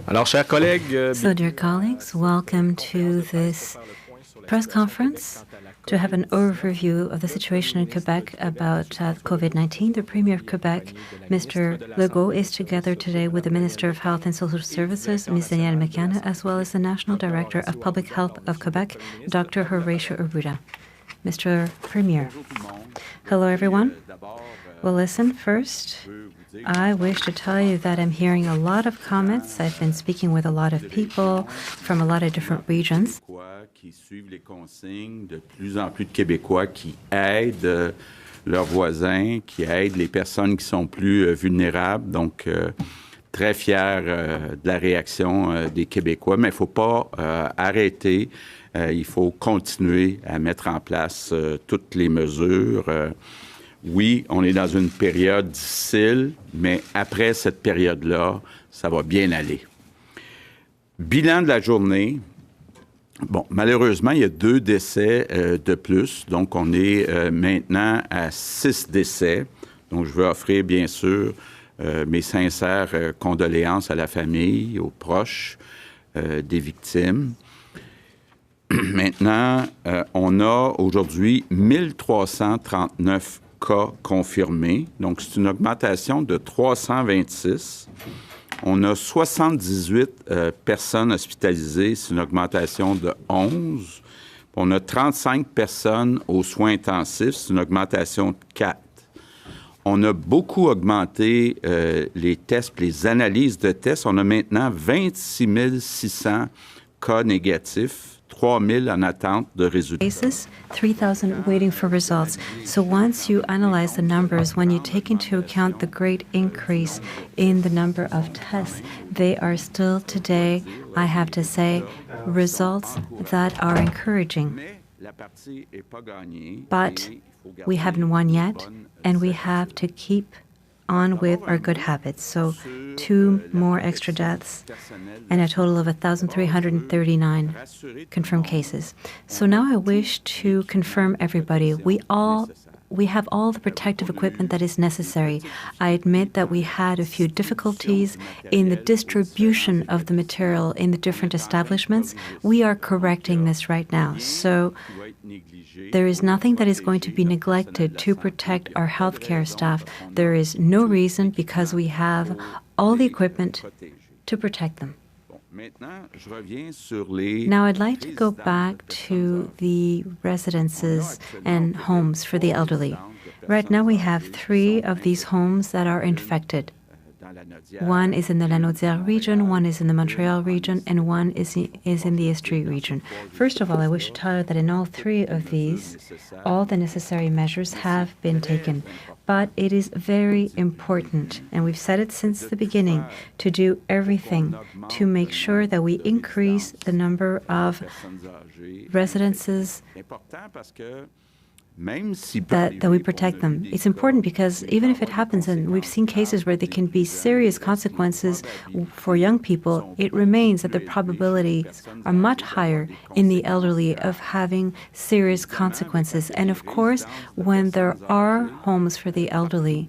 So, dear colleagues, welcome to this press conference to have an overview of the situation in Quebec about COVID-19. The Premier of Quebec, Mr. Legault, is together today with the Minister of Health and Social Services, Ms. Danielle McCann, as well as the National Director of Public Health of Quebec, Dr. Horatio Arruda. Mr. Premier. Hello, everyone. Well, listen, first, I wish to tell you that I'm hearing a lot of comments. I've been speaking with a lot of people from a lot of different regions. Qui suivent les consignes, de plus en plus de Québécois qui aident leurs voisins, qui aident les personnes qui sont plus vulnérables. Donc, très fier de la réaction des Québécois, mais il ne faut pas arrêter. Il faut continuer à mettre en place toutes les mesures. Oui, on est dans une période difficile, mais après cette période-là, ça va bien aller. Bilan de la journée. Bon, malheureusement, il y a 2 décès de plus. Donc, on est maintenant à 6 décès. Donc, je veux offrir, bien sûr, mes sincères condoléances à la famille, aux proches des victimes. Maintenant, on a aujourd'hui 1339 cas confirmés. Donc, c'est une augmentation de 326. On a 78 personnes hospitalisées, c'est une augmentation de 11. On a 35 personnes aux soins intensifs, c'est une augmentation de 4. On a beaucoup augmenté les tests, les analyses de tests. On a maintenant 26 600 cas négatifs. 3,000 en attente de résultats. Cases, 3,000 waiting for results. So once you analyze the numbers, when you take into account the great increase in the number of tests, they are still today, I have to say, results that are encouraging. But we haven't won yet, and we have to keep on with our good habits. So 2 more extra deaths and a total of 1,339 confirmed cases. So now I wish to confirm everybody. We have all the protective equipment that is necessary. I admit that we had a few difficulties in the distribution of the material in the different establishments. We are correcting this right now. So there is nothing that is going to be neglected to protect our healthcare staff. There is no reason, because we have all the equipment to protect them. Now, I'd like to go back to the residences and homes for the elderly. Right now, we have 3 of these homes that are infected. One is in the Lanaudière region, one is in the Montreal region, and one is in the Estrie region. First of all, I wish to tell you that in all 3 of these, all the necessary measures have been taken. But it is very important, and we've said it since the beginning, to do everything to make sure that we increase the number of residences that we protect them. It's important because even if it happens, and we've seen cases where there can be serious consequences for young people, it remains that the probabilities are much higher in the elderly of having serious consequences. And of course, when there are homes for the elderly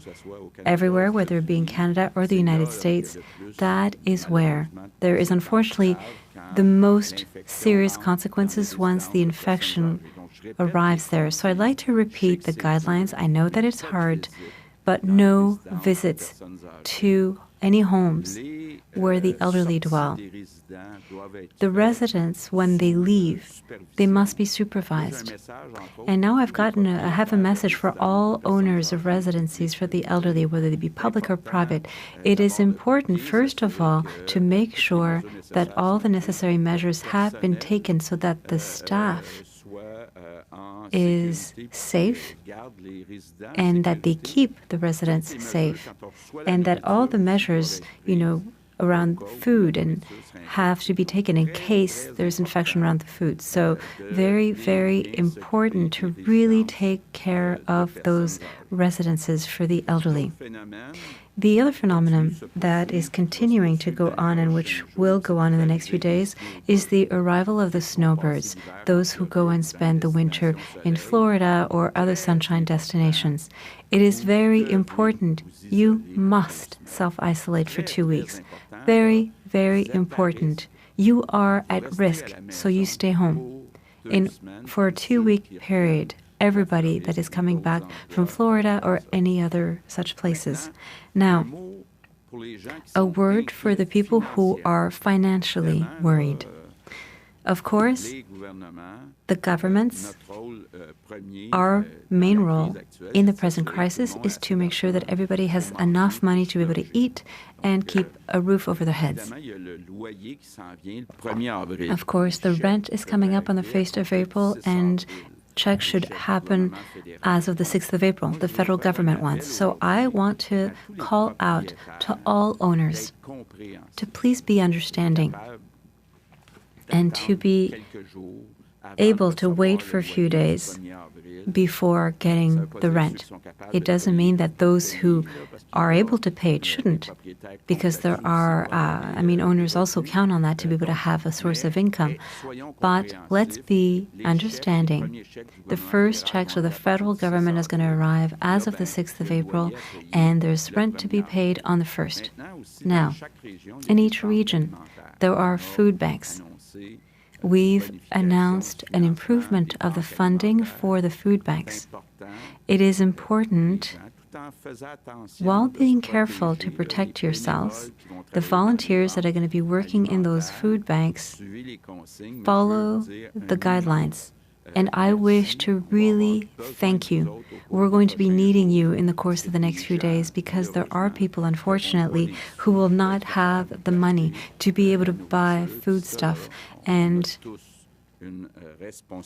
everywhere, whether it be in Canada or the United States, that is where there is unfortunately the most serious consequences once the infection arrives there. So I'd like to repeat the guidelines. I know that it's hard, but no visits to any homes where the elderly dwell. The residents, when they leave, they must be supervised. And now I have a message for all owners of residencies for the elderly, whether they be public or private. It is important, first of all, to make sure that all the necessary measures have been taken so that the staff is safe and that they keep the residents safe, and that all the measures, around food and have to be taken in case there's infection around the food. So very, very important to really take care of those residences for the elderly. The other phenomenon that is continuing to go on and which will go on in the next few days is the arrival of the snowbirds, those who go and spend the winter in Florida or other sunshine destinations. It is very important. You must self-isolate for 2 weeks. Very, very important. You are at risk, so you stay home. For a 2-week period, everybody that is coming back from Florida or any other such places. Now, a word for the people who are financially worried. Of course, the governments, our main role in the present crisis is to make sure that everybody has enough money to be able to eat and keep a roof over their heads. Of course, the rent is coming up on the 1st of April, and checks should happen as of the 6th of April, the federal government wants. So I want to call out to all owners to please be understanding and to be able to wait for a few days before getting the rent. It doesn't mean that those who are able to pay it shouldn't, because there are, owners also count on that to be able to have a source of income. But let's be understanding. The first checks for the federal government is going to arrive as of the 6th of April, and there's rent to be paid on the 1st. Now, in each region, there are food banks. We've announced an improvement of the funding for the food banks. It is important, while being careful to protect yourselves, the volunteers that are going to be working in those food banks follow the guidelines. And I wish to really thank you. We're going to be needing you in the course of the next few days, because there are people, unfortunately, who will not have the money to be able to buy foodstuff. And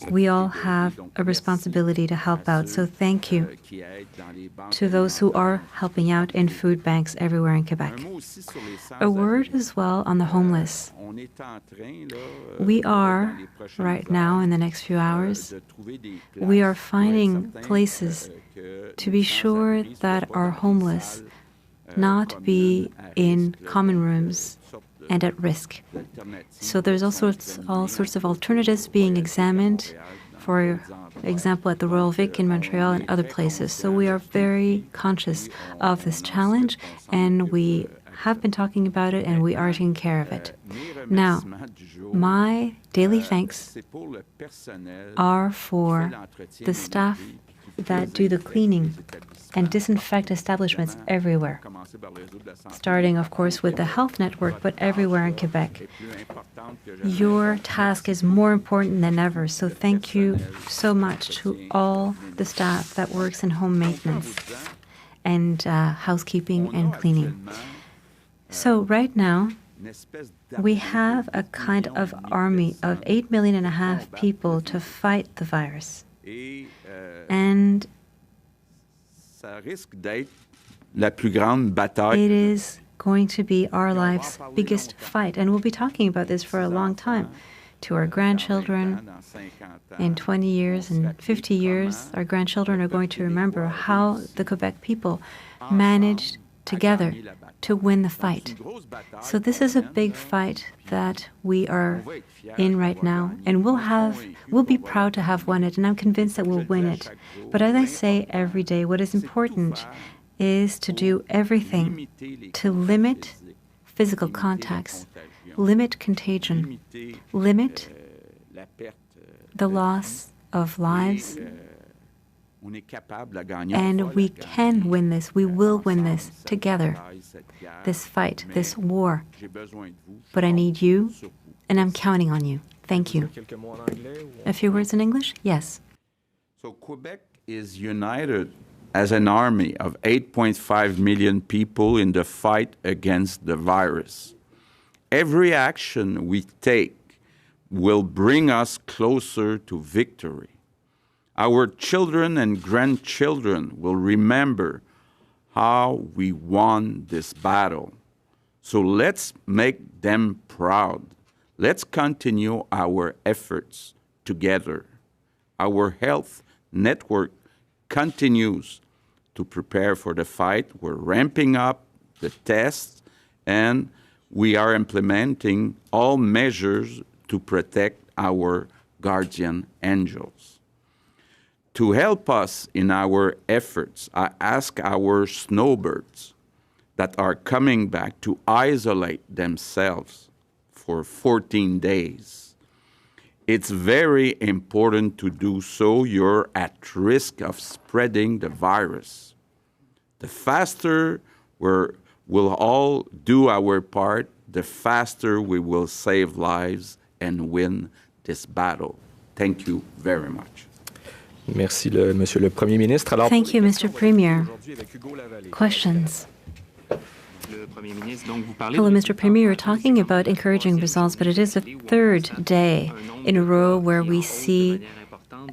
we all have a responsibility to help out. So thank you to those who are helping out in food banks everywhere in Quebec. A word as well on the homeless. We are, right now, in the next few hours, we are finding places to be sure that our homeless not be in common rooms and at risk. So there's all sorts of alternatives being examined, for example, at the Royal Vic in Montreal and other places. So we are very conscious of this challenge, and we have been talking about it, and we are taking care of it. Now, my daily thanks are for the staff that do the cleaning and disinfect establishments everywhere, starting, of course, with the health network, but everywhere in Quebec. Your task is more important than ever, so thank you so much to all the staff that works in home maintenance and housekeeping and cleaning. So right now, we have a kind of army of 8.5 million people to fight the virus. And it is going to be our life's biggest fight. And we'll be talking about this for a long time. To our grandchildren, in 20 years and 50 years, our grandchildren are going to remember how the Quebec people managed together to win the fight. So this is a big fight that we are in right now, and we'll be proud to have won it, and I'm convinced that we'll win it. But as I say every day, what is important is to do everything to limit physical contacts, limit contagion, limit the loss of lives. And we can win this. We will win this together, this fight, this war. But I need you, and I'm counting on you. Thank you. A few words in English? Yes. So Quebec is united as an army of 8.5 million people in the fight against the virus. Every action we take will bring us closer to victory. Our children and grandchildren will remember how we won this battle. So let's make them proud. Let's continue our efforts together. Our health network continues to prepare for the fight. We're ramping up the tests, and we are implementing all measures to protect our guardian angels. To help us in our efforts, I ask our snowbirds that are coming back to isolate themselves for 14 days. It's very important to do so. You're at risk of spreading the virus. The faster we'll all do our part, the faster we will save lives and win this battle. Thank you very much. Merci, Monsieur le Premier ministre. Alors, Thank you, Mr. Premier. Questions? Hello, Mr. Premier. You're talking about encouraging results, but it is the third day in a row where we see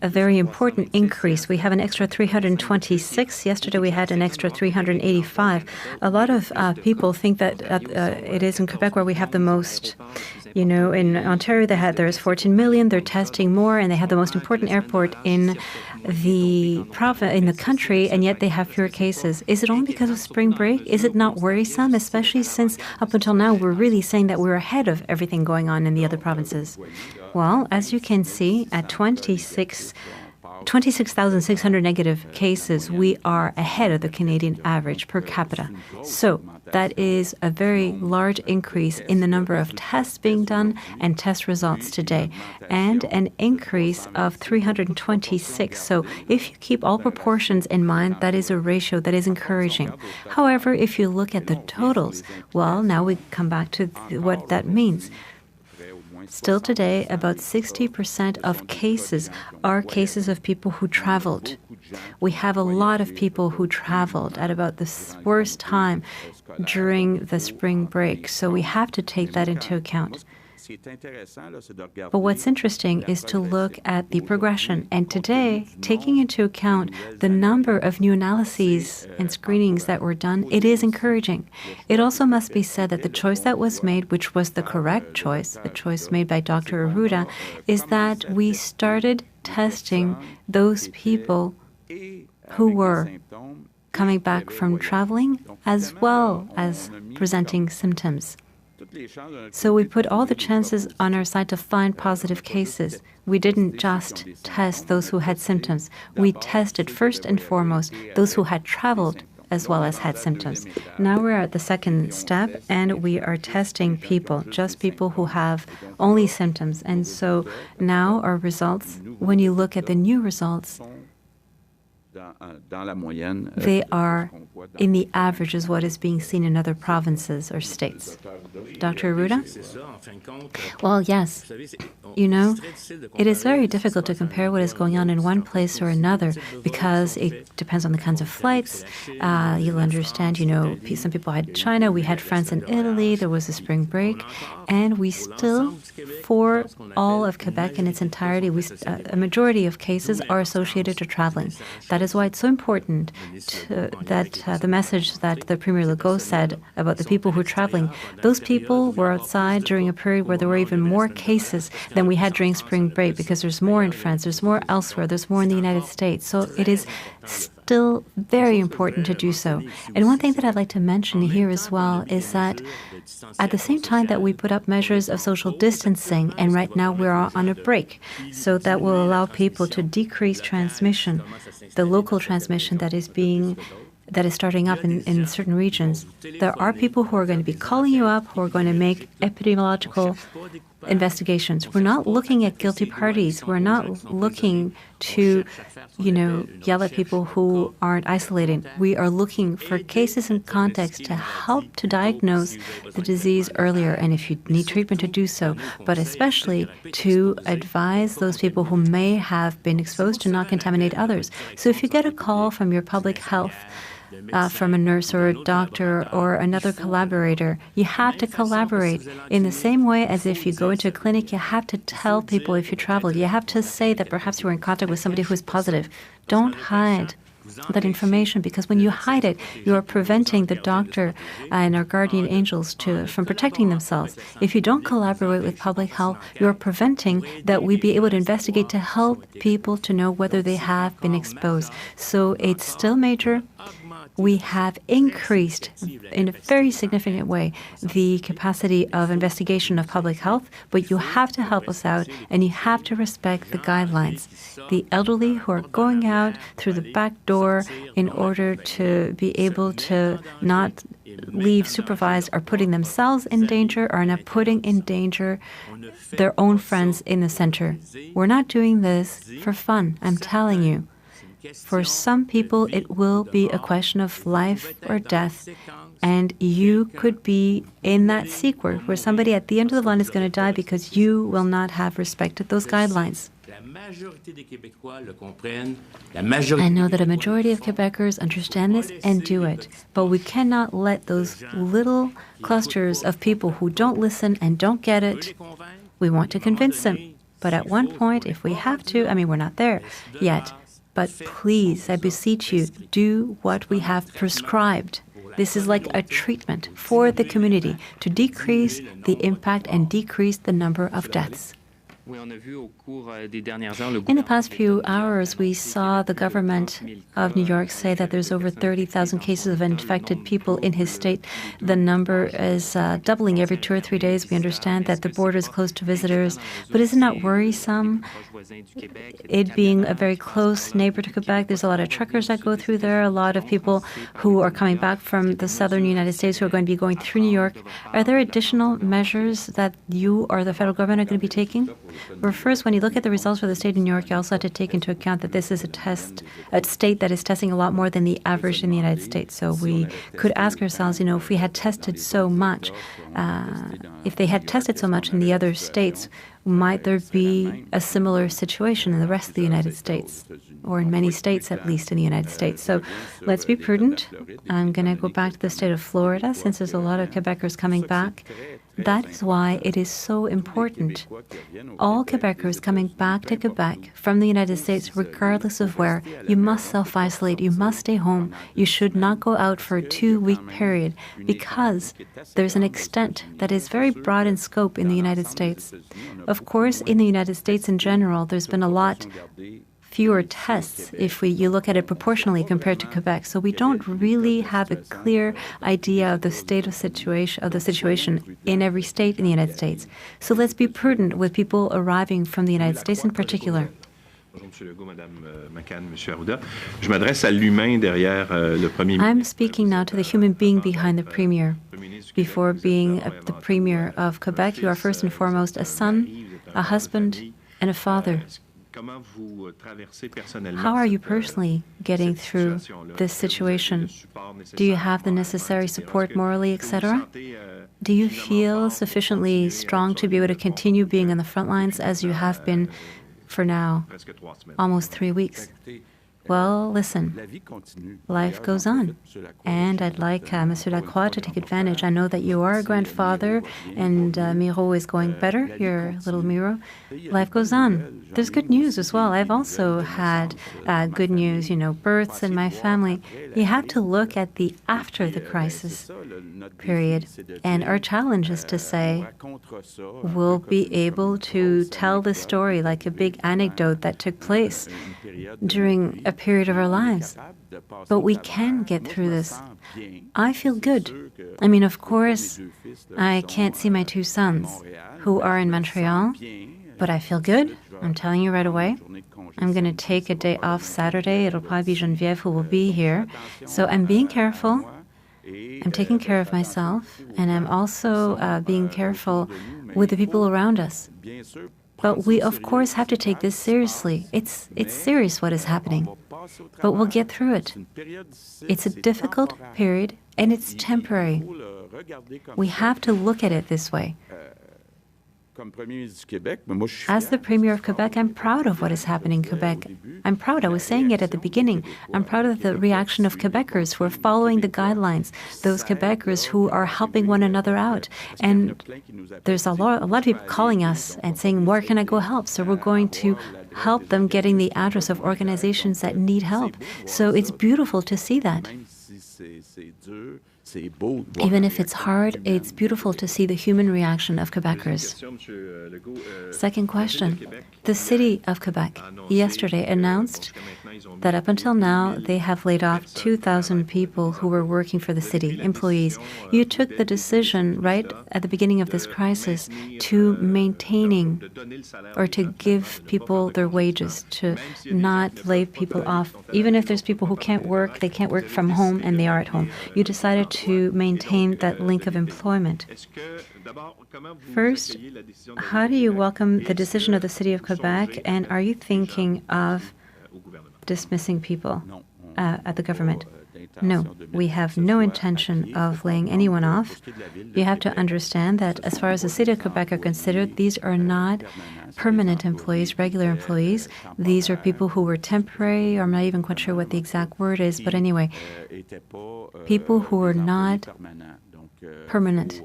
a very important increase. We have an extra 326. Yesterday we had an extra 385. A lot of people think that it is in Quebec where we have the most. You know, in Ontario there's 14 million. They're testing more, and they have the most important airport in the country, and yet they have fewer cases. Is it only because of spring break? Is it not worrisome, especially since up until now we're really saying that we're ahead of everything going on in the other provinces? Well, as you can see, at 26,600 negative cases, we are ahead of the Canadian average per capita. So that is a very large increase in the number of tests being done and test results today, and an increase of 326. So if you keep all proportions in mind, that is a ratio that is encouraging. However, if you look at the totals, well, now we come back to what that means. Still today, about 60% of cases are cases of people who traveled. We have a lot of people who traveled at about the worst time during the spring break, so we have to take that into account. But what's interesting is to look at the progression. And today, taking into account the number of new analyses and screenings that were done, it is encouraging. It also must be said that the choice that was made, which was the correct choice, the choice made by Dr. Arruda, is that we started testing those people who were coming back from traveling as well as presenting symptoms. So we put all the chances on our side to find positive cases. We didn't just test those who had symptoms. We tested first and foremost those who had traveled as well as had symptoms. Now we're at the second step, and we are testing people, just people who have only symptoms. And so now our results, when you look at the new results, they are in the average as what is being seen in other provinces or states. Dr. Arruda? Well, yes. You know, it is very difficult to compare what is going on in one place or another because it depends on the kinds of flights. You'll understand, you know, some people had China, we had France and Italy, there was a spring break, and we still, for all of Quebec in its entirety, a majority of cases are associated to traveling. That is why it's so important that the message that the Premier Legault said about the people who are traveling, those people were outside during a period where there were even more cases than we had during spring break, because there's more in France, there's more elsewhere, there's more in the United States. So it is still very important to do so. And one thing that I'd like to mention here as well is that at the same time that we put up measures of social distancing, and right now we're on a break, so that will allow people to decrease transmission, the local transmission that is starting up in certain regions. There are people who are going to be calling you up, who are going to make epidemiological investigations. We're not looking at guilty parties. We're not looking to, yell at people who aren't isolating. We are looking for cases and context to help to diagnose the disease earlier, and if you need treatment, to do so, but especially to advise those people who may have been exposed to not contaminate others. So if you get a call from your public health, from a nurse or a doctor or another collaborator, you have to collaborate in the same way as if you go into a clinic. You have to tell people if you travel. You have to say that perhaps you were in contact with somebody who is positive. Don't hide that information, because when you hide it, you are preventing the doctor and our guardian angels from protecting themselves. If you don't collaborate with public health, you are preventing that we be able to investigate to help people to know whether they have been exposed. So it's still major. we have increased in a very significant way the capacity of investigation of public health, but you have to help us out and you have to respect the guidelines. The elderly who are going out through the back door in order to be able to not leave supervised are putting themselves in danger or are now putting in danger their own friends in the center. We're not doing this for fun, I'm telling you. For some people, it will be a question of life or death, and you could be in that sequence where somebody at the end of the line is going to die because you will not have respected those guidelines. I know that a majority of Quebecers understand this and do it, but we cannot let those little clusters of people who don't listen and don't get it, we want to convince them. But at one point, if we have to, we're not there yet, but please, I beseech you, do what we have prescribed. This is like a treatment for the community to decrease the impact and decrease the number of deaths. In the past few hours, we saw the government of New York say that there's over 30,000 cases of infected people in his state. The number is doubling every 2 or 3 days. We understand that the border is closed to visitors. But isn't that worrisome? It being a very close neighbor to Quebec, there's a lot of truckers that go through there, a lot of people who are coming back from the southern United States who are going to be going through New York. Are there additional measures that you or the federal government are going to be taking? Well, first, when you look at the results for the state of New York, you also have to take into account that this is a state that is testing a lot more than the average in the United States. So we could ask ourselves, if we had tested so much, if they had tested so much in the other states, might there be a similar situation in the rest of the United States, or in many states, at least in the United States? So let's be prudent. I'm going to go back to the state of Florida, since there's a lot of Quebecers coming back. That is why it is so important. All Quebecers coming back to Quebec from the United States, regardless of where, you must self-isolate, you must stay home. You should not go out for a 2-week period because there's an extent that is very broad in scope in the United States. Of course, in the United States in general, there's been a lot fewer tests if you look at it proportionally compared to Quebec. So we don't really have a clear idea of the state of the situation in every state in the United States. So let's be prudent with people arriving from the United States in particular. I'm speaking now to the human being behind the Premier. Before being the Premier of Quebec, you are first and foremost a son, a husband, and a father. How are you personally getting through this situation? Do you have the necessary support morally, etc.? Do you feel sufficiently strong to be able to continue being on the front lines as you have been for now, almost 3 weeks? Well, listen, life goes on, and I'd like Monsieur Lacroix to take advantage. I know that you are a grandfather, and Miro is going better, your little Miro. Life goes on. There's good news as well. I've also had good news, births in my family. You have to look at the after the crisis period, and our challenge is to say, we'll be able to tell the story like a big anecdote that took place during a period of our lives. But we can get through this. I feel good. Of course, I can't see my 2 sons who are in Montreal, but I feel good. I'm telling you right away. I'm going to take a day off Saturday. It'll probably be Geneviève who will be here. So I'm being careful. I'm taking care of myself, and I'm also being careful with the people around us. But we, of course, have to take this seriously. It's serious what is happening. But we'll get through it. It's a difficult period, and it's temporary. We have to look at it this way. As the Premier of Quebec, I'm proud of what is happening in Quebec. I'm proud. I was saying it at the beginning. I'm proud of the reaction of Quebecers who are following the guidelines, those Quebecers who are helping one another out. And there's a lot of people calling us and saying, where can I go help? So we're going to help them getting the address of organizations that need help. So it's beautiful to see that. Even if it's hard, it's beautiful to see the human reaction of Quebecers. Second question. The city of Quebec yesterday announced that up until now, they have laid off 2,000 people who were working for the city, employees. You took the decision right at the beginning of this crisis to maintaining or to give people their wages, to not lay people off. Even if there's people who can't work, they can't work from home and they are at home. You decided to maintain that link of employment. First, how do you welcome the decision of the City of Quebec, and are you thinking of dismissing people at the government? No, we have no intention of laying anyone off. You have to understand that as far as the City of Quebec are considered, these are not permanent employees, regular employees. These are people who were temporary, or I'm not even quite sure what the exact word is, but anyway, people who are not permanent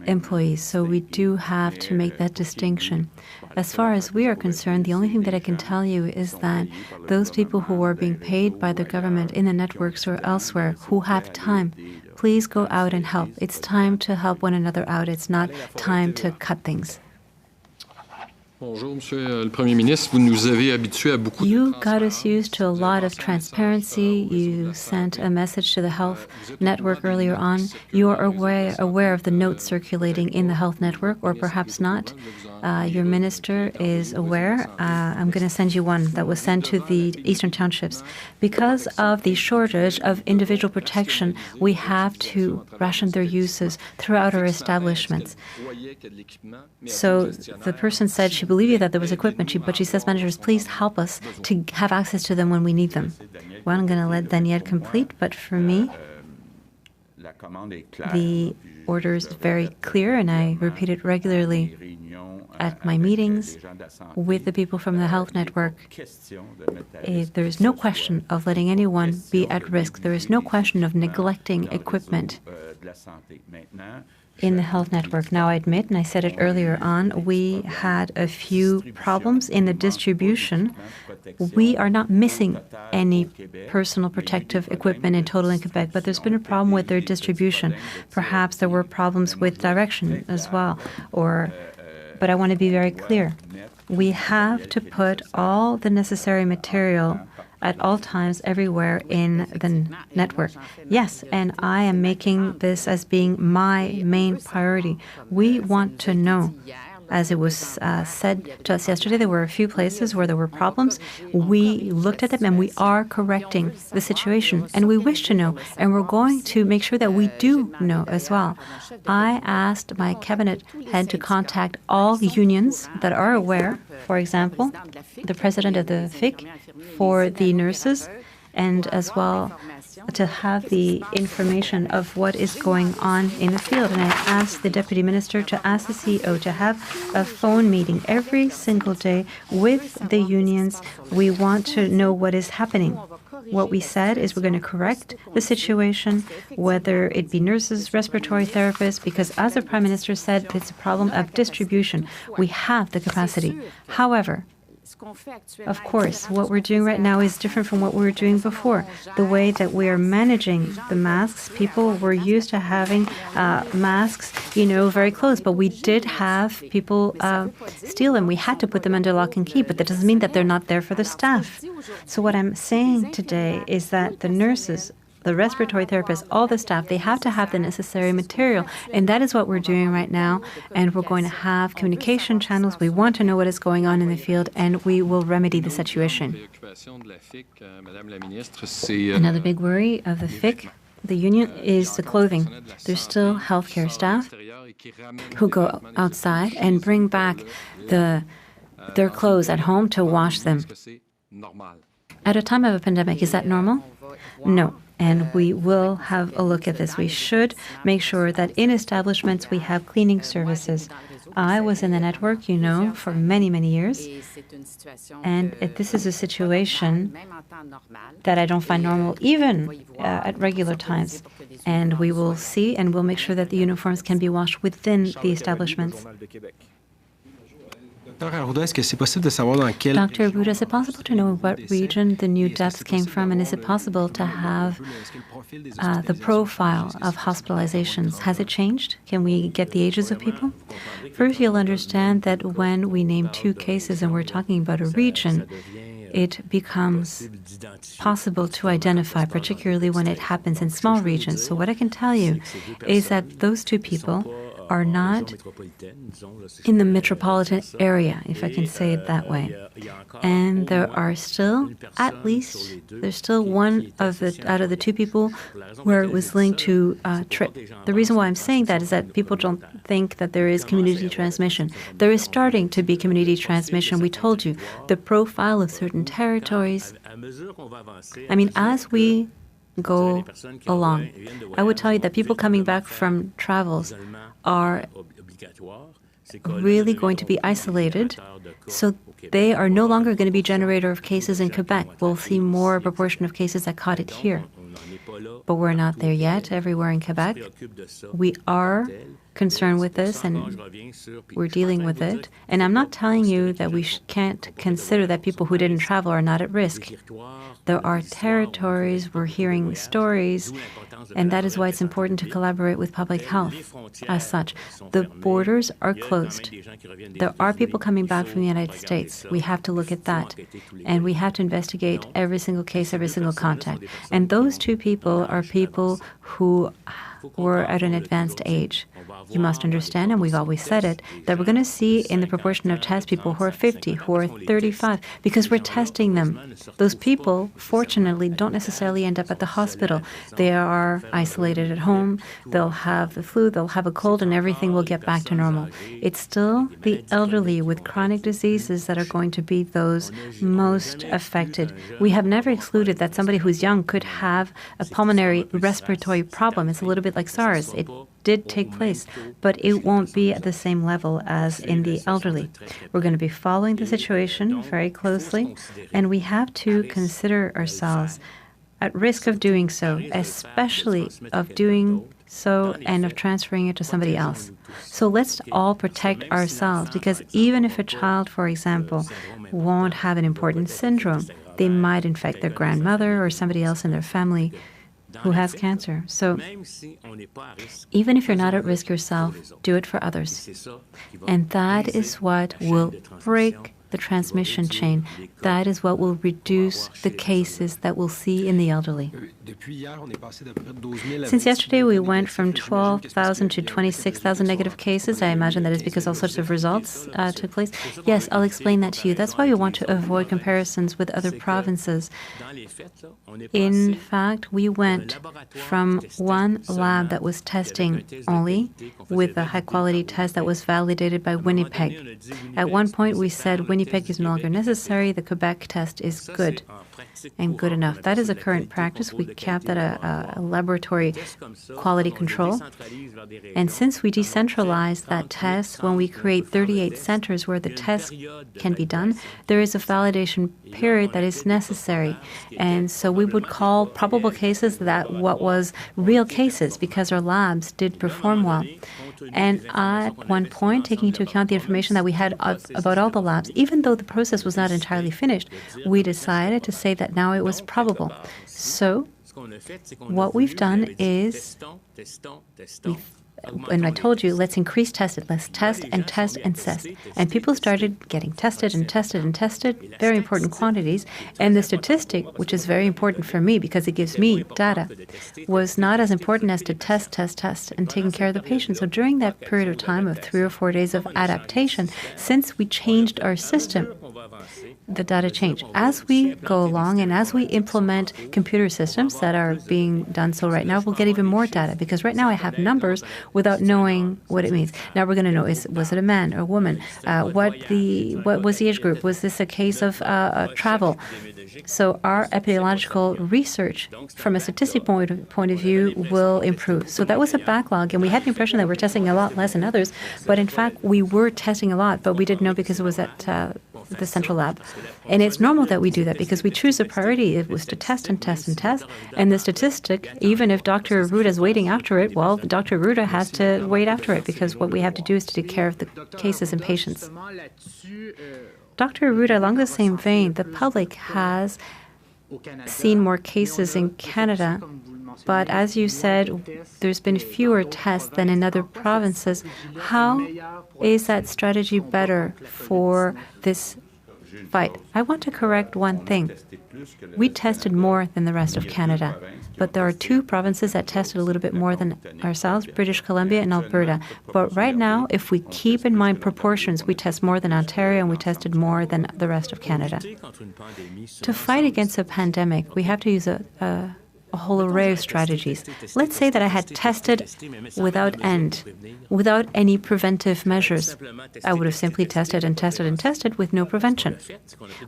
employees. So we do have to make that distinction. As far as we are concerned, the only thing that I can tell you is that those people who are being paid by the government in the networks or elsewhere who have time, please go out and help. It's time to help one another out. It's not time to cut things. Bonjour, Monsieur le Premier ministre. Vous nous avez habitués à beaucoup de You got us used to a lot of transparency. You sent a message to the health network earlier on. You are aware of the notes circulating in the health network, or perhaps not. Your minister is aware. I'm going to send you one that was sent to the Eastern Townships. Because of the shortage of individual protection, we have to ration their uses throughout our establishments. So the person said she believed that there was equipment, but she says, managers, please help us to have access to them when we need them. Well, I'm going to let Danielle complete, but for me, the order is very clear, and I repeat it regularly at my meetings with the people from the health network. There is no question of letting anyone be at risk. There is no question of neglecting equipment in the health network. Now, I admit, and I said it earlier on, we had a few problems in the distribution. We are not missing any personal protective equipment in total in Quebec, but there's been a problem with their distribution. Perhaps there were problems with direction as well. But I want to be very clear. We have to put all the necessary material at all times, everywhere in the network. Yes, and I am making this as being my main priority. We want to know. As it was said to us yesterday, there were a few places where there were problems. We looked at them and we are correcting the situation. And we wish to know, and we're going to make sure that we do know as well. I asked my cabinet head to contact all unions that are aware, for example, the president of the FIC, for the nurses, and as well to have the information of what is going on in the field. And I asked the deputy minister to ask the CEO to have a phone meeting every single day with the unions. We want to know what is happening. What we said is we're going to correct the situation, whether it be nurses, respiratory therapists, because as the Prime Minister said, it's a problem of distribution. We have the capacity. However, of course, what we're doing right now is different from what we were doing before. The way that we are managing the masks, people were used to having masks, very close, but we did have people steal them. We had to put them under lock and key, but that doesn't mean that they're not there for the staff. So what I'm saying today is that the nurses, the respiratory therapists, all the staff, they have to have the necessary material. And that is what we're doing right now. And we're going to have communication channels. We want to know what is going on in the field, and we will remedy the situation. Another big worry of the FIC, the union, is the clothing. There's still healthcare staff who go outside and bring back their clothes at home to wash them. At a time of a pandemic, is that normal? No. And we will have a look at this. We should make sure that in establishments we have cleaning services. I was in the network, for many, many years. And this is a situation that I don't find normal, even at regular times. And we will see and we'll make sure that the uniforms can be washed within the establishments. Dr. Arruda, is it possible to know what region the new deaths came from, and is it possible to have the profile of hospitalizations? Has it changed? Can we get the ages of people? First, you'll understand that when we name 2 cases and we're talking about a region, it becomes possible to identify, particularly when it happens in small regions. So what I can tell you is that those two people are not in the metropolitan area, if I can say it that way. And there are still, there's still one out of the two people where it was linked to trip. The reason why I'm saying that is that people don't think that there is community transmission. There is starting to be community transmission. We told you the profile of certain territories. I mean, as we go along, I would tell you that people coming back from travels are really going to be isolated, so they are no longer going to be generator of cases in Quebec. We'll see more proportion of cases that caught it here. But we're not there yet everywhere in Quebec. We are concerned with this, and we're dealing with it. And I'm not telling you that we can't consider that people who didn't travel are not at risk. There are territories, we're hearing stories, and that is why it's important to collaborate with public health. As such, the borders are closed. There are people coming back from the United States. We have to look at that, and we have to investigate every single case, every single contact. And those two people are people who were at an advanced age. You must understand, and we've always said it, that we're going to see in the proportion of tests people who are 50, who are 35, because we're testing them. Those people, fortunately, don't necessarily end up at the hospital. They are isolated at home, they'll have the flu, they'll have a cold, and everything will get back to normal. It's still the elderly with chronic diseases that are going to be those most affected. We have never excluded that somebody who's young could have a pulmonary respiratory problem. It's a little bit like SARS. It did take place, but it won't be at the same level as in the elderly. We're going to be following the situation very closely, and we have to consider ourselves at risk of doing so, especially of doing so and of transferring it to somebody else. So let's all protect ourselves, because even if a child, for example, won't have an important syndrome, they might infect their grandmother or somebody else in their family who has cancer. So even if you're not at risk yourself, do it for others. And that is what will break the transmission chain. That is what will reduce the cases that we'll see in the elderly. Since yesterday, we went from 12,000 to 26,000 negative cases. I imagine that is because all sorts of results took place. Yes, I'll explain that to you. That's why we want to avoid comparisons with other provinces. In fact, we went from one lab that was testing only with a high-quality test that was validated by Winnipeg. At one point, we said Winnipeg is no longer necessary. The Quebec test is good and good enough. That is a current practice. We kept at a laboratory quality control. And since we decentralized that test, when we create 38 centers where the test can be done, there is a validation period that is necessary. And so we would call probable cases that what was real cases, because our labs did perform well. And at one point, taking into account the information that we had about all the labs, even though the process was not entirely finished, we decided to say that now it was probable. So what we've done is, and I told you, let's increase testing. Let's test and test and test. And people started getting tested and tested and tested, very important quantities. And the statistic, which is very important for me because it gives me data, was not as important as to test, and taking care of the patient. So during that period of time of 3 or 4 days of adaptation, since we changed our system, the data change. As we go along and as we implement computer systems that are being done so right now, we'll get even more data, because right now I have numbers without knowing what it means. Now we're going to know, was it a man or a woman? What was the age group? Was this a case of travel? So our epidemiological research from a statistical point of view will improve. So that was a backlog, and we had the impression that we're testing a lot less than others, but in fact we were testing a lot, but we didn't know because it was at the central lab. And it's normal that we do that because we choose a priority. It was to test and test and test. And the statistic, even if Dr. Arruda is waiting after it, well, Dr. Arruda has to wait after it, because what we have to do is to take care of the cases and patients. Dr. Arruda, along the same vein, the public has seen more cases in Canada, but as you said, there's been fewer tests than in other provinces. How is that strategy better for this fight. I want to correct one thing. We tested more than the rest of Canada, but there are two provinces that tested a little bit more than ourselves, British Columbia and Alberta. But right now, if we keep in mind proportions, we test more than Ontario and we tested more than the rest of Canada. To fight against a pandemic, we have to use a whole array of strategies. Let's say that I had tested without end, without any preventive measures. I would have simply tested and tested and tested with no prevention.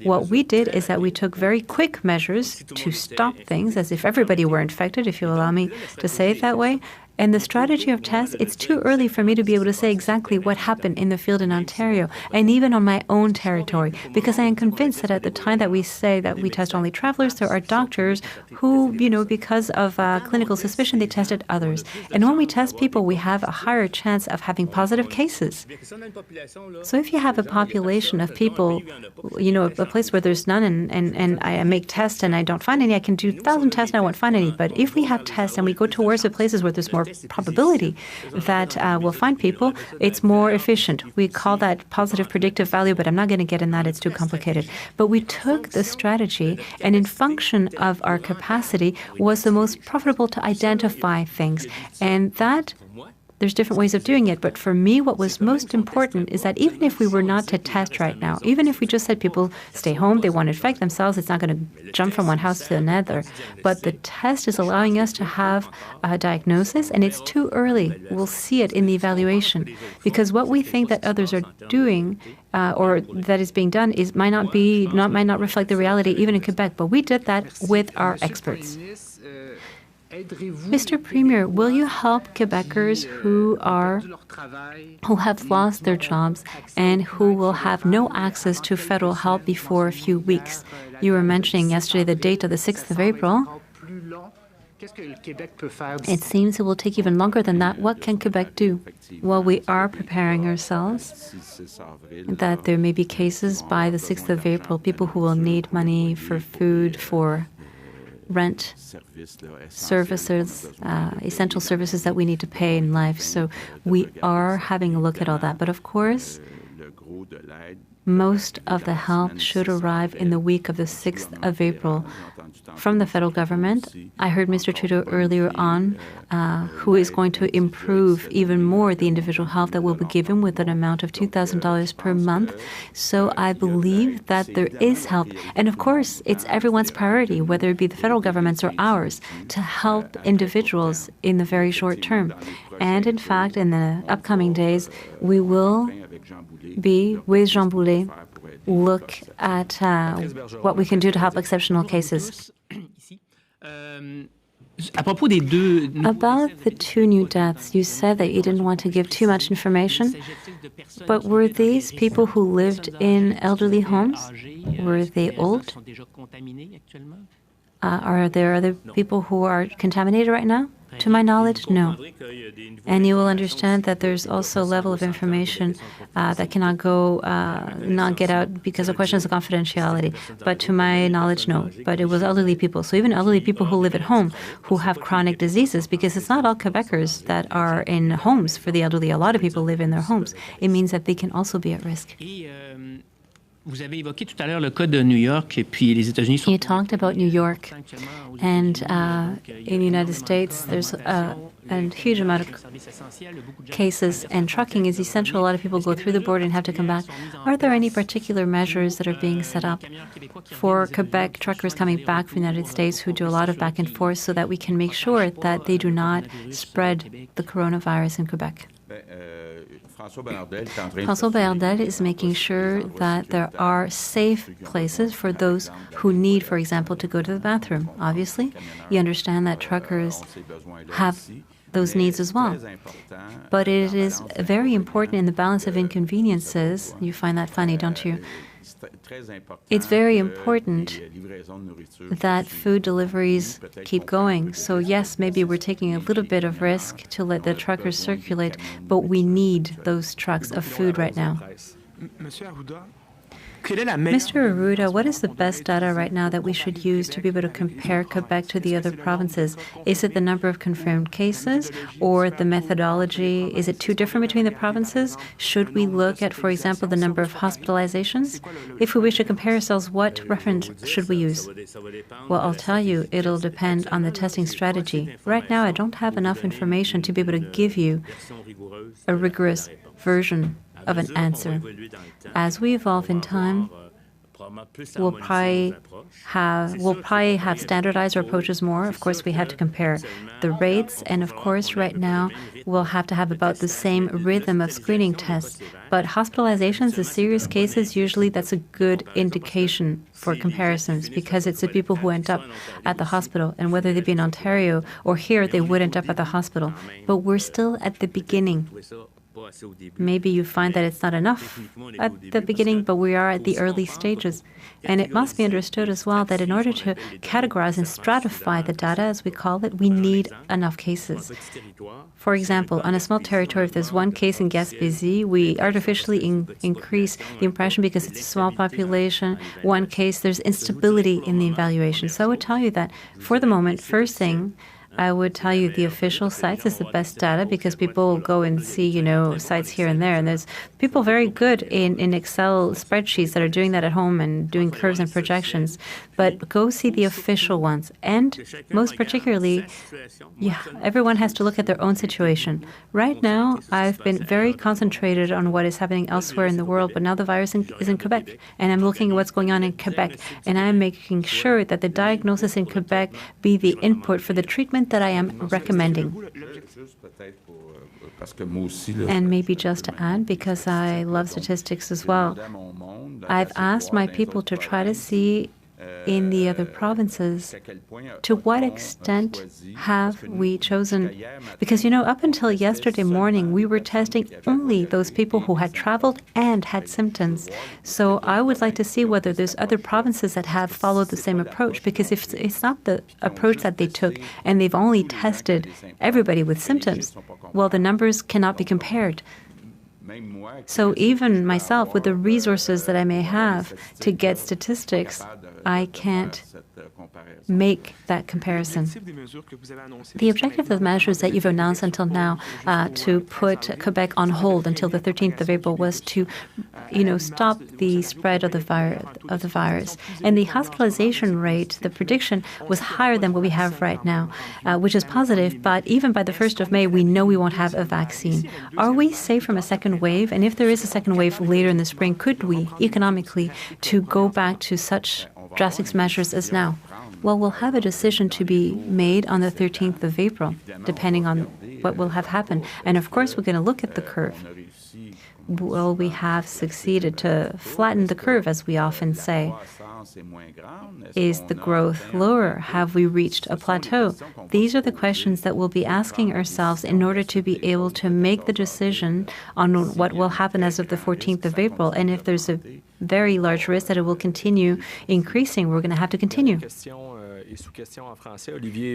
What we did is that we took very quick measures to stop things, as if everybody were infected, if you'll allow me to say it that way. And the strategy of tests, it's too early for me to be able to say exactly what happened in the field in Ontario and even on my own territory, because I am convinced that at the time that we say that we test only travelers, there are doctors who, because of clinical suspicion, they tested others. And when we test people, we have a higher chance of having positive cases. So if you have a population of people, a place where there's none and I make tests and I don't find any, I can do 1,000 tests and I won't find any. But if we have tests and we go towards the places where there's more probability that we'll find people, it's more efficient. We call that positive predictive value, but I'm not going to get in that. It's too complicated. But we took the strategy, and in function of our capacity, was the most profitable to identify things. And that there's different ways of doing it, but for me, what was most important is that even if we were not to test right now, even if we just said people stay home, they won't infect themselves, it's not going to jump from one house to another. But the test is allowing us to have a diagnosis, and it's too early. We'll see it in the evaluation, because what we think that others are doing or that is being done might not reflect the reality even in Quebec. But we did that with our experts. Mr. Premier, will you help Quebecers who have lost their jobs and who will have no access to federal help before a few weeks? You were mentioning yesterday the date of the 6th of April. It seems it will take even longer than that. What can Quebec do? Well, we are preparing ourselves that there may be cases by the 6th of April, people who will need money for food, for rent, services, essential services that we need to pay in life. So we are having a look at all that. But of course, most of the help should arrive in the week of the 6th of April from the federal government. I heard Mr. Trudeau earlier on, who is going to improve even more the individual help that will be given with an amount of $2,000 per month. So I believe that there is help. And of course, it's everyone's priority, whether it be the federal government's or ours, to help individuals in the very short term. And in fact, in the upcoming days, we will be, with Jean Boulet, look at what we can do to help exceptional cases. About the two new deaths, you said that you didn't want to give too much information, but were these people who lived in elderly homes? Were they old? Are there other people who are contaminated right now? To my knowledge, no. And you will understand that there's also a level of information that cannot not get out because of questions of confidentiality. But to my knowledge, no. But it was elderly people. So even elderly people who live at home, who have chronic diseases, because it's not all Quebecers that are in homes for the elderly. A lot of people live in their homes. It means that they can also be at risk. Vous avez évoqué tout à l'heure le cas de New York, et puis les États-Unis sont... You talked about New York, and in the United States, there's a huge amount of cases, and trucking is essential. A lot of people go through the border and have to come back. Are there any particular measures that are being set up for Quebec truckers coming back from the United States who do a lot of back and forth so that we can make sure that they do not spread the coronavirus in Quebec? François Legault is making sure that there are safe places for those who need, for example, to go to the bathroom. Obviously, you understand that truckers have those needs as well. But it is very important in the balance of inconveniences. You find that funny, don't you? It's very important that food deliveries keep going. So yes, maybe we're taking a little bit of risk to let the truckers circulate, but we need those trucks of food right now. Mr. Arruda, what is the best data right now that we should use to be able to compare Quebec to the other provinces? Is it the number of confirmed cases or the methodology? Is it too different between the provinces? Should we look at, for example, the number of hospitalizations? If we wish to compare ourselves, what reference should we use? Well, I'll tell you, it'll depend on the testing strategy. Right now, I don't have enough information to be able to give you a rigorous version of an answer. As we evolve in time, we'll probably have standardized our approaches more. Of course, we have to compare the rates, and of course, right now, we'll have to have about the same rhythm of screening tests. But hospitalizations, the serious cases, usually that's a good indication for comparisons because it's the people who end up at the hospital, and whether they be in Ontario or here, they would end up at the hospital. But we're still at the beginning. Maybe you find that it's not enough at the beginning, but we are at the early stages. And it must be understood as well that in order to categorize and stratify the data, as we call it, we need enough cases. For example, on a small territory, if there's one case in Gaspésie, we artificially increase the impression because it's a small population. One case, there's instability in the evaluation. So I would tell you that for the moment, first thing, I would tell you the official sites is the best data because people will go and see, sites here and there. And there's people very good in Excel spreadsheets that are doing that at home and doing curves and projections. But go see the official ones. And most particularly, everyone has to look at their own situation. Right now, I've been very concentrated on what is happening elsewhere in the world, but now the virus is in Quebec. And I'm looking at what's going on in Quebec. And I'm making sure that the diagnosis in Quebec be the input for the treatment that I am recommending. And maybe just to add, because I love statistics as well, I've asked my people to try to see in the other provinces, to what extent have we chosen? Because, up until yesterday morning, we were testing only those people who had traveled and had symptoms. So I would like to see whether there's other provinces that have followed the same approach, because if it's not the approach that they took and they've only tested everybody with symptoms, well, the numbers cannot be compared. So even myself, with the resources that I may have to get statistics, I can't make that comparison. The objective of the measures that you've announced until now to put Quebec on hold until the 13th of April was to, stop the spread of the virus. And the hospitalization rate, the prediction, was higher than what we have right now, which is positive. But even by the 1st of May, we know we won't have a vaccine. Are we safe from a second wave? And if there is a second wave later in the spring, could we, economically, to go back to such drastic measures as now? Well, we'll have a decision to be made on the 13th of April, depending on what will have happened. And of course, we're going to look at the curve. Will we have succeeded to flatten the curve, as we often say? Is the growth lower? Have we reached a plateau? These are the questions that we'll be asking ourselves in order to be able to make the decision on what will happen as of the 14th of April. And if there's a very large risk that it will continue increasing, we're going to have to continue.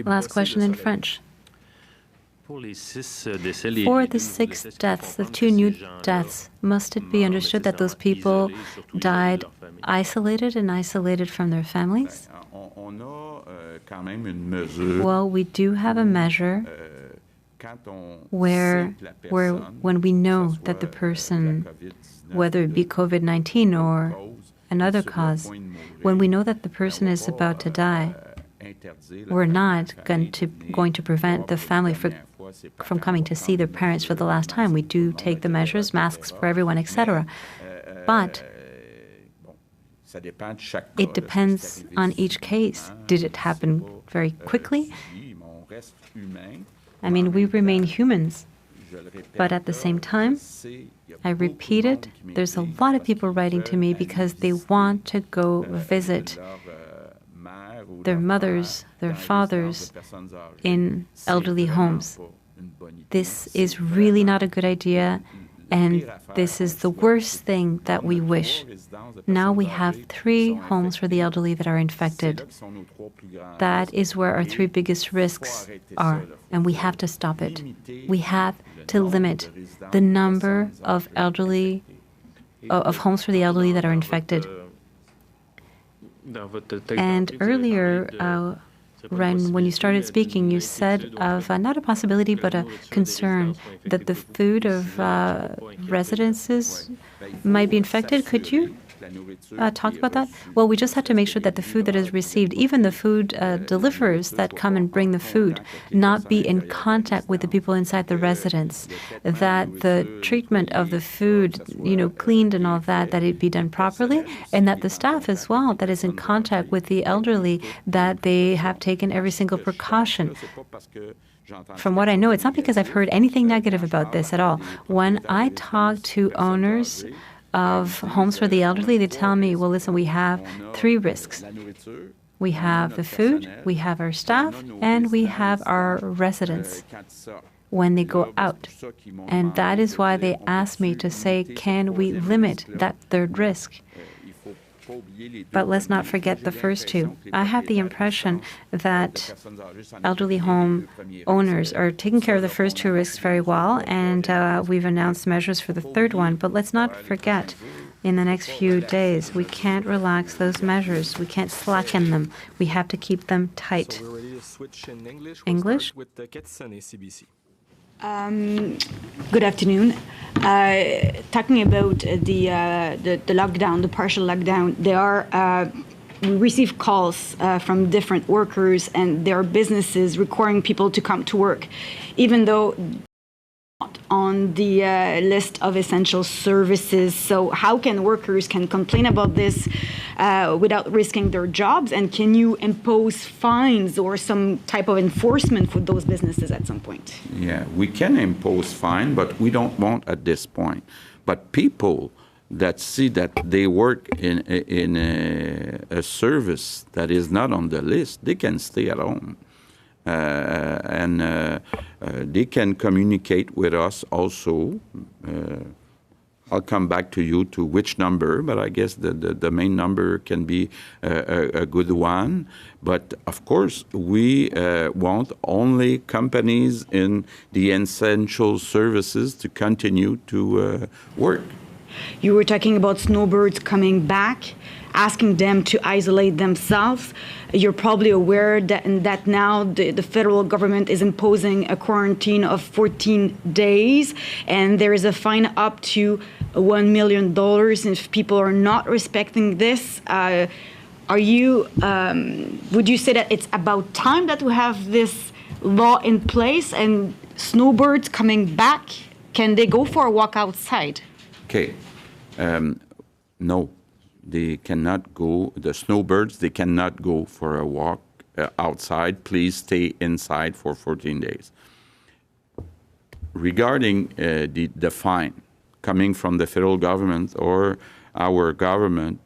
Last question in French. For the 6 deaths, the 2 new deaths, must it be understood that those people died isolated from their families? Well, we do have a measure where when we know that the person, whether it be COVID-19 or another cause, when we know that the person is about to die, we're not going to prevent the family from coming to see their parents for the last time. We do take the measures, masks for everyone, etc. But it depends on each case. Did it happen very quickly? I mean, we remain humans. But at the same time, I repeat it, there's a lot of people writing to me because they want to go visit their mothers, their fathers in elderly homes. This is really not a good idea, and this is the worst thing that we wish. Now we have 3 homes for the elderly that are infected. That is where our 3 biggest risks are, and we have to stop it. We have to limit the number of elderly of homes for the elderly that are infected. And earlier, when you started speaking, you said of not a possibility but a concern that the food of residences might be infected. Could you talk about that? Well, we just have to make sure that the food that is received, even the food deliverers that come and bring the food, not be in contact with the people inside the residence, that the treatment of the food, cleaned and all that it be done properly, and that the staff as well that is in contact with the elderly, that they have taken every single precaution. From what I know, it's not because I've heard anything negative about this at all. When I talk to owners of homes for the elderly, they tell me, well, listen, we have 3 risks. We have the food, we have our staff, and we have our residents when they go out. And that is why they asked me to say, can we limit that 3rd risk? But let's not forget the first 2. I have the impression that elderly home owners are taking care of the first 2 risks very well, and we've announced measures for the 3rd one. But let's not forget, in the next few days, we can't relax those measures. We can't slacken them. We have to keep them tight. So we're ready to switch in English. English? With the Ketsen ACBC. Good afternoon. Talking about the lockdown, the partial lockdown, we receive calls from different workers, and there are businesses requiring people to come to work, even though on the list of essential services. So how can workers complain about this without risking their jobs? And can you impose fines or some type of enforcement for those businesses at some point? Yeah, we can impose fine, but we don't want at this point. But people that see that they work in a service that is not on the list, they can stay at home. And they can communicate with us also. I'll come back to you to which number, but I guess the main number can be a good one. But of course, we want only companies in the essential services to continue to work. You were talking about snowbirds coming back, asking them to isolate themselves. You're probably aware that now the federal government is imposing a quarantine of 14 days, and there is a fine up to $1 million if people are not respecting this. Would you say that it's about time that we have this law in place, and snowbirds coming back, can they go for a walk outside? Okay. No, they cannot go. The snowbirds, they cannot go for a walk outside. Please stay inside for 14 days. Regarding the fine coming from the federal government or our government,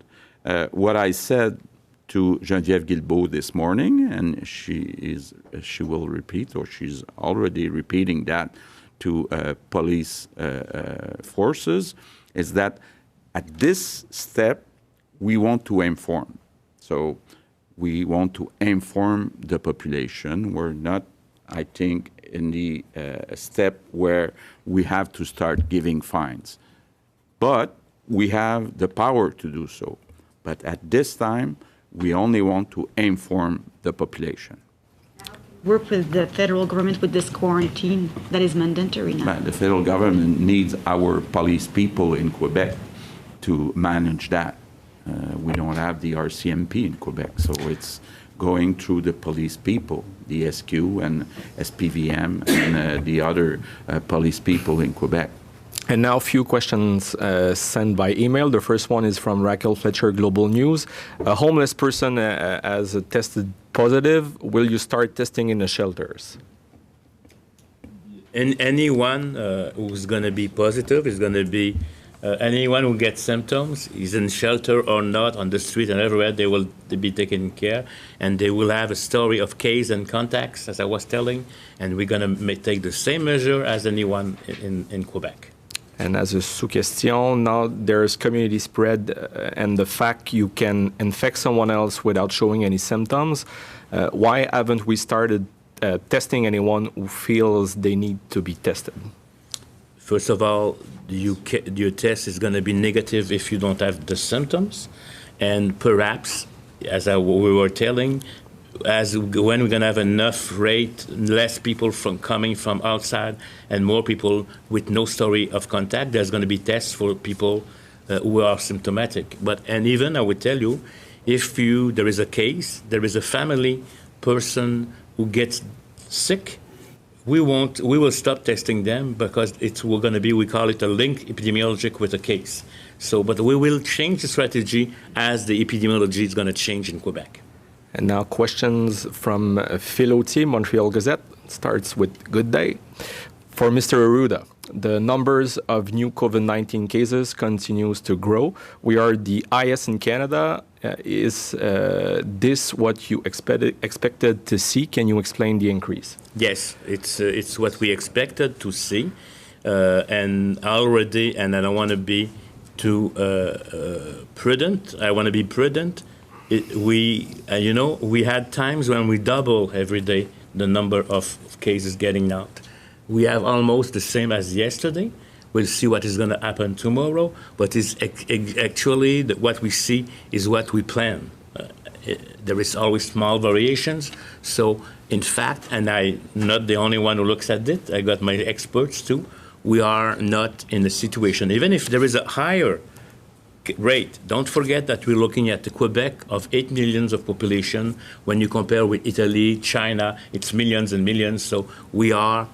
what I said to Geneviève Guilbeault this morning, and she will repeat, or she's already repeating that to police forces, is that at this step, we want to inform. So we want to inform the population. We're not, I think, in the step where we have to start giving fines. But we have the power to do so. But at this time, we only want to inform the population. Work with the federal government with this quarantine that is mandatory now. But the federal government needs our police people in Quebec to manage that. We don't have the RCMP in Quebec, so it's going through the police people, the SQ and SPVM and the other police people in Quebec. And now a few questions sent by email. The first one is from Raquel Fletcher, Global News. A homeless person has tested positive. Will you start testing in the shelters? And anyone who's going to be positive is going to be anyone who gets symptoms, is in shelter or not, on the street and everywhere, they will be taken care, and they will have a story of case and contacts, as I was telling, and we're going to take the same measure as anyone in Quebec. And as a sous-question, now there's community spread and the fact you can infect someone else without showing any symptoms. Why haven't we started testing anyone who feels they need to be tested? First of all, your test is going to be negative if you don't have the symptoms, and perhaps, as we were telling, when we're going to have enough rate, less people coming from outside and more people with no story of contact, there's going to be tests for people who are symptomatic. And even, I would tell you, if there is a case, there is a family person who gets sick, we will stop testing them because we're going to be, we call it a link epidemiologic with a case. But we will change the strategy as the epidemiology is going to change in Quebec. And now questions from Phil Autier, Montreal Gazette. Starts with good day. For Mr. Arruda, the numbers of new COVID-19 cases continues to grow. We are the highest in Canada. Is this what you expected to see? Can you explain the increase? Yes, it's what we expected to see. And already, and I don't want to be too prudent. I want to be prudent. We had times when we double every day the number of cases getting out. We have almost the same as yesterday. We'll see what is going to happen tomorrow, but it's actually what we see is what we plan. There is always small variations. So, in fact, and I'm not the only one who looks at it, I got my experts too, we are not in a situation, even if there is a higher rate. Don't forget that we're looking at the Quebec of 8 million of population. When you compare with Italy, China, it's millions and millions. So we are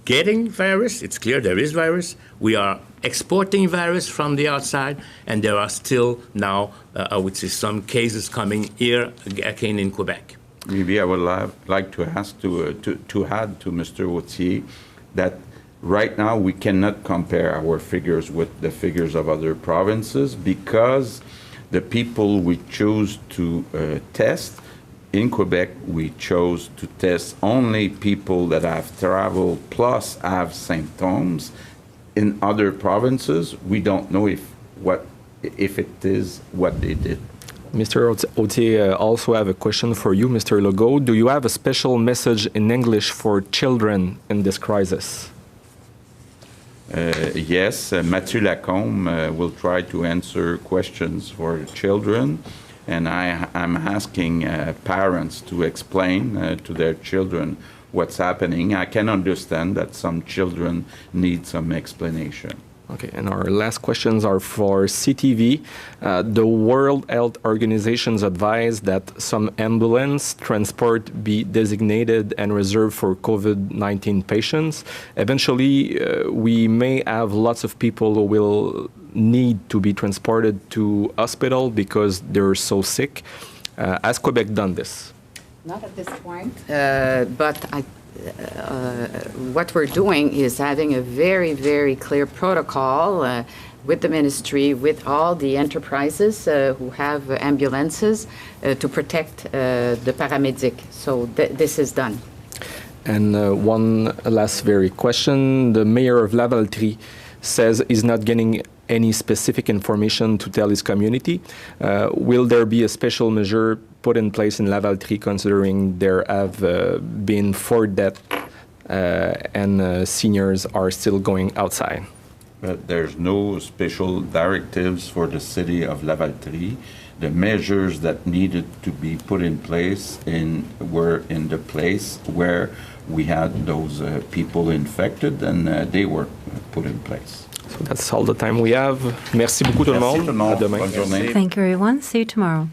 getting virus. It's clear there is virus. We are exporting virus from the outside, and there are still now, I would say, some cases coming here again in Quebec. Maybe I would like to ask to add to Mr. Autier that right now, we cannot compare our figures with the figures of other provinces because the people we choose to test, in Quebec, we chose to test only people that have traveled plus have symptoms. In other provinces, we don't know if it is what they did. Mr. Autier also have a question for you, Mr. Legault. Do you have a special message in English for children in this crisis? Yes, Mathieu Lacombe will try to answer questions for children, and I'm asking parents to explain to their children what's happening. I can understand that some children need some explanation. Okay, and our last questions are for CTV. The World Health Organization's advise that some ambulance transport be designated and reserved for COVID-19 patients. Eventually, we may have lots of people who will need to be transported to hospital because they're so sick. Has Quebec done this? Not at this point, but what we're doing is having a very, very clear protocol with the ministry, with all the enterprises who have ambulances to protect the paramedic. So this is done. And one last very question. The mayor of Lavaltrie says he's not getting any specific information to tell his community. Will there be a special measure put in place in Lavaltrie considering there have been 4 deaths and seniors are still going outside? But there's no special directives for the city of Lavaltrie. The measures that needed to be put in place were in the place where we had those people infected, and they were put in place. So that's all the time we have. Merci beaucoup tout le monde. Merci tout le monde. À demain. Bonne journée. Thank you, everyone. See you tomorrow.